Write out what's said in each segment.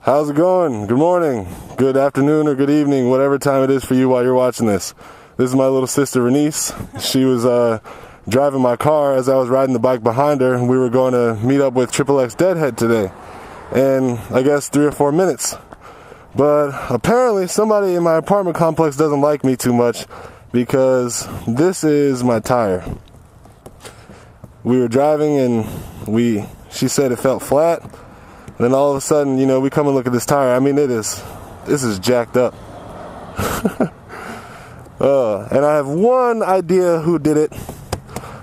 How's it going? Good morning, good afternoon, or good evening, whatever time it is for you while you're watching this. This is my little sister, Renice. She was driving my car as I was riding the bike behind her, and we were going to meet up with XXXDeadhead today. And I guess 3 or 4 minutes. But apparently somebody in my apartment complex doesn't like me too much because this is my tire. We were driving and she said it felt flat. And then all of a sudden, you know, we come and look at this tire. I mean, this is jacked up. And I have one idea who did it.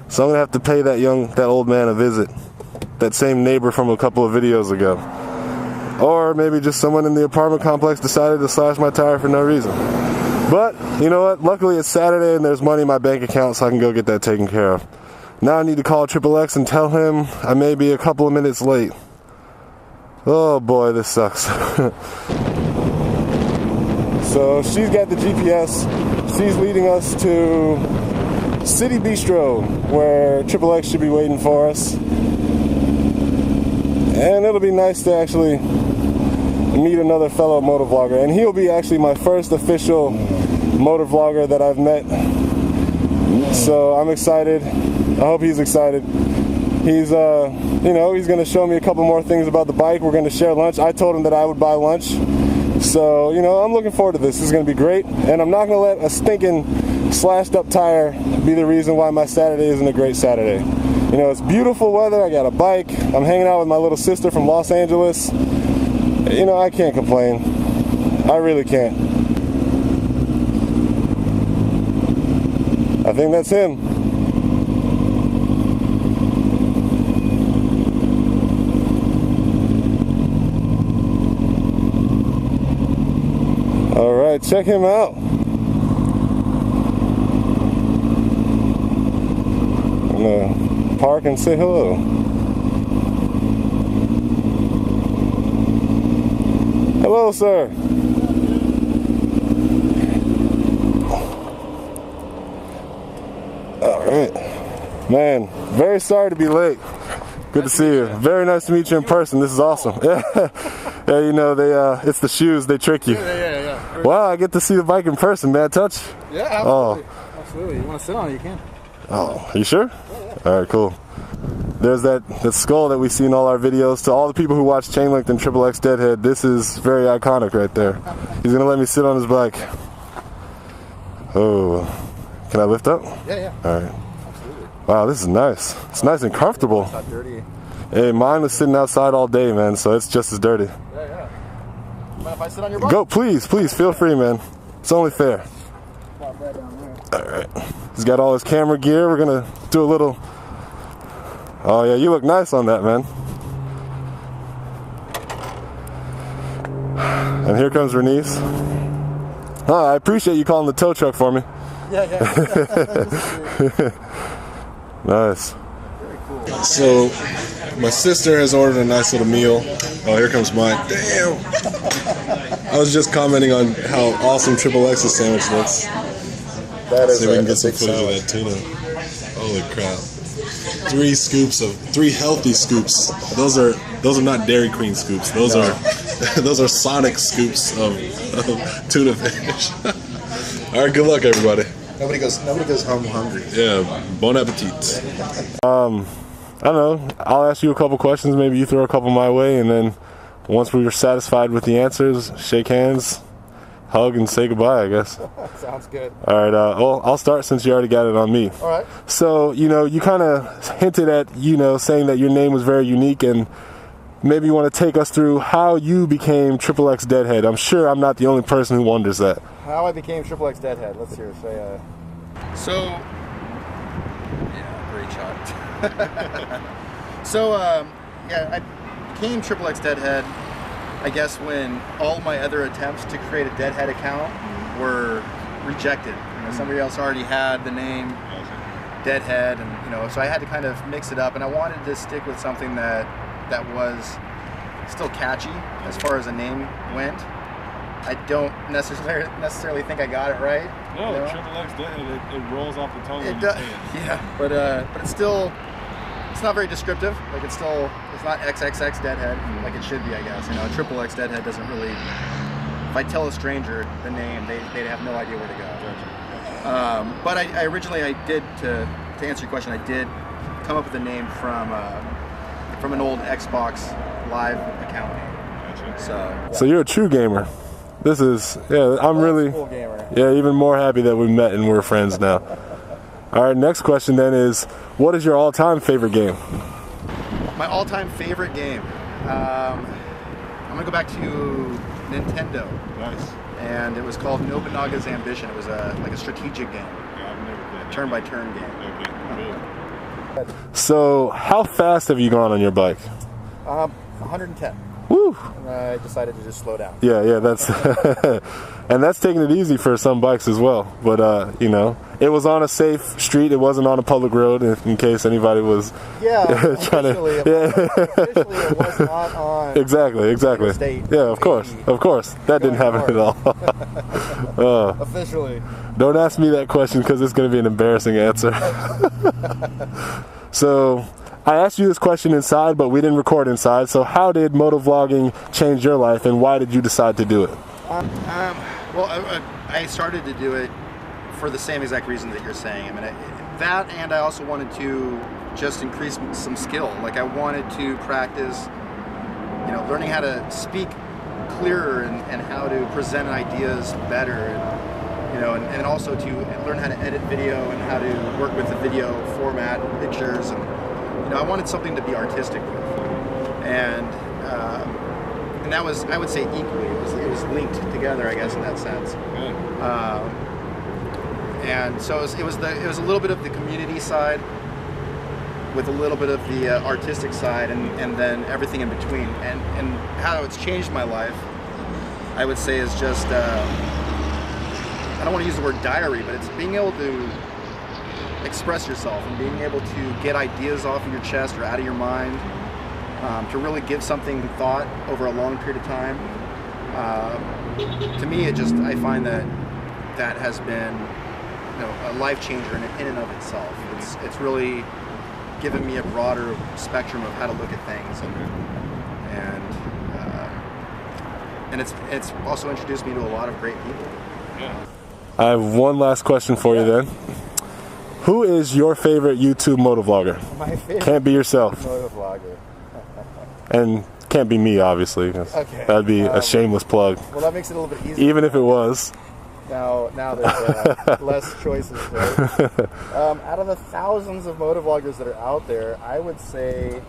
So I'm gonna have to pay that old man a visit. That same neighbor from a couple of videos ago. Or maybe just someone in the apartment complex decided to slash my tire for no reason. But, you know what? Luckily it's Saturday and there's money in my bank account, so I can go get that taken care of. Now I need to call XXX and tell him I may be a couple of minutes late. Oh boy, this sucks. So she's got the GPS. She's leading us to City Bistro, where XXX should be waiting for us. And it'll be nice to actually meet another fellow motovlogger. And he'll be actually my first official motovlogger that I've met. So I'm excited. I hope he's excited. He's, you know, he's going to show me a couple more things about the bike. We're going to share lunch. I told him that I would buy lunch. So, you know, I'm looking forward to this. This is going to be great. And I'm not going to let a stinking slashed up tire be the reason why my Saturday isn't a great Saturday. You know, it's beautiful weather. I got a bike. I'm hanging out with my little sister from Los Angeles. You know, I can't complain. I really can't. I think that's him. All right, check him out. I'm gonna park and say hello. Hello, sir. All right. Man, very sorry to be late. Good to see you. Very nice to meet you in person. This is awesome. Yeah, yeah. You know, it's the shoes. They trick you. Yeah. Wow, I get to see the bike in person. May I touch? Yeah, absolutely. Oh. Absolutely. You want to sit on it, you can. Oh, you sure? All right, cool. There's that skull that we see in all our videos. To all the people who watch Chanelinked and XXXDeadhead, this is very iconic right there. He's gonna let me sit on his bike. Oh, can I lift up? Yeah. All right. Absolutely. Wow, this is nice. It's nice and comfortable. It's not dirty. Hey, mine was sitting outside all day, man, so it's just as dirty. Yeah. Mind if I sit on your bike? Go, please, feel free, man. It's only fair. Right down there. All right. He's got all his camera gear. We're gonna do a little. Oh yeah, you look nice on that, man. And here comes Renice. Oh, I appreciate you calling the tow truck for me. Yeah. Nice. Very cool. So, my sister has ordered a nice little meal. Oh, here comes mine. Damn! I was just commenting on how awesome XXX's sandwich looks. That is See if we can get some footage of that tuna. Holy crap. 3 healthy scoops. Those are not Dairy Queen scoops. Those are Sonic scoops of tuna fish. All right, good luck, everybody. Nobody goes home hungry. Yeah, bon appetit. I don't know. I'll ask you a couple questions. Maybe you throw a couple my way, and then once we are satisfied with the answers, shake hands, hug, and say goodbye, I guess. Sounds good. All right. Well, I'll start since you already got it on me. All right. So, you know, you kind of hinted at, you know, saying that your name was very unique, and maybe you want to take us through how you became XXXDeadhead. I'm sure I'm not the only person who wonders that. How I became XXXDeadhead. Let's hear it. Say, great shot. So, I became XXXDeadhead, I guess, when all my other attempts to create a Deadhead account were rejected. You know, somebody else already had the name Deadhead, and you know, so I had to kind of mix it up, and I wanted to stick with something that was still catchy as far as a name went. I don't necessarily think I got it right. No, you know? XXXDeadhead, it rolls off the tongue when It you does, say it. yeah, but it's still it's not very descriptive. Like it's not XXXDeadhead like it should be, I guess. You know, XXXDeadhead doesn't really. If I tell a stranger the name, they'd have no idea where to go. But I originally did to answer your question, I did come up with a name from an old Xbox Live account. So you're a true gamer. This is I'm really cool gamer. Even more happy that we met and we're friends now. All right, next question then is, what is your all-time favorite game? My all-time favorite game. I'm gonna go back to Nintendo. Nice. And it was called Nobunaga's Ambition. It was like a strategic game. Yeah, I've never played. Turn-by-turn game. Okay, So, how fast have you gone on your bike? 110. Woo! And I decided to just slow down. Yeah, that's and that's taking it easy for some bikes as well. But you know, it was on a safe street. It wasn't on a public road. In case anybody was trying to. Officially, it was not on. Exactly. State. Yeah, of course. That didn't happen at all. Officially. Don't ask me that question because it's going to be an embarrassing answer. So, I asked you this question inside, but we didn't record inside. So how did motovlogging change your life, and why did you decide to do it? Well, I started to do it for the same exact reason that you're saying. I mean, that, and I also wanted to just increase some skill. Like I wanted to practice, you know, learning how to speak clearer and how to present ideas better, and, you know, and also to learn how to edit video and how to work with the video format, pictures, and you know, I wanted something to be artistic with, and that was, I would say, equally. It was linked together, I guess, in that sense. And so it was a little bit of the community side with a little bit of the artistic side, and then everything in between. And how it's changed my life, I would say, is just I don't want to use the word diary, but it's being able to express yourself and being able to get ideas off of your chest or out of your mind, to really give something thought over a long period of time. To me, I find that has been, you know, a life changer in and of itself. It's really given me a broader spectrum of how to look at things, and it's also introduced me to a lot of great people. Yeah. I have one last question for you then. Who is your favorite YouTube motovlogger? My favorite can't be yourself. Motovlogger. And can't be me, obviously. Okay. That'd be a shameless plug. Well, that makes it a little bit easier. Even if it was. Now there's less choices, right? Out of the thousands of motovloggers that are out there, I would say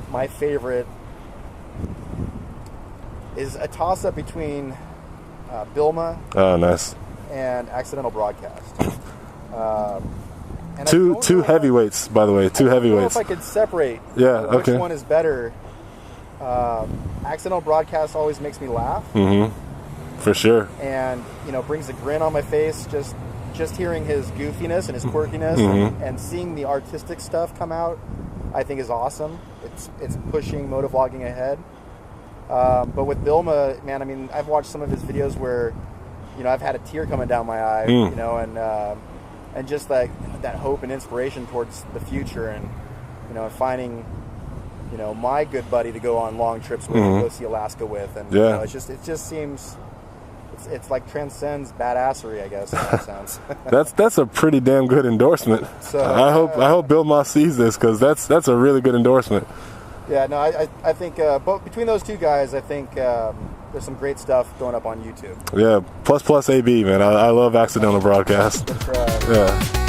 my favorite is a toss-up between Bilma and Accidental Broadcast. And two heavyweights, by the way. Two heavyweights. I don't know if I could separate which one is better. Accidental Broadcast always makes me laugh. For sure. And, you know, brings a grin on my face just hearing his goofiness and his quirkiness, and seeing the artistic stuff come out, I think is awesome. It's pushing motovlogging ahead. But with Bilma, man, I mean, I've watched some of his videos where, you know, I've had a tear coming down my eye, you know, and just that hope and inspiration towards the future, and, you know, finding, you know, my good buddy to go on long trips with, and go see Alaska with, and you know, it just seems it's like transcends badassery, I guess, in that sense. That's a pretty damn good endorsement. So I hope Bill Moss sees this, because that's a really good endorsement. Yeah, no, I think both between those two guys, I think there's some great stuff going up on YouTube. Yeah, plus AB, man. I love Accidental Broadcast. That's right. Yeah.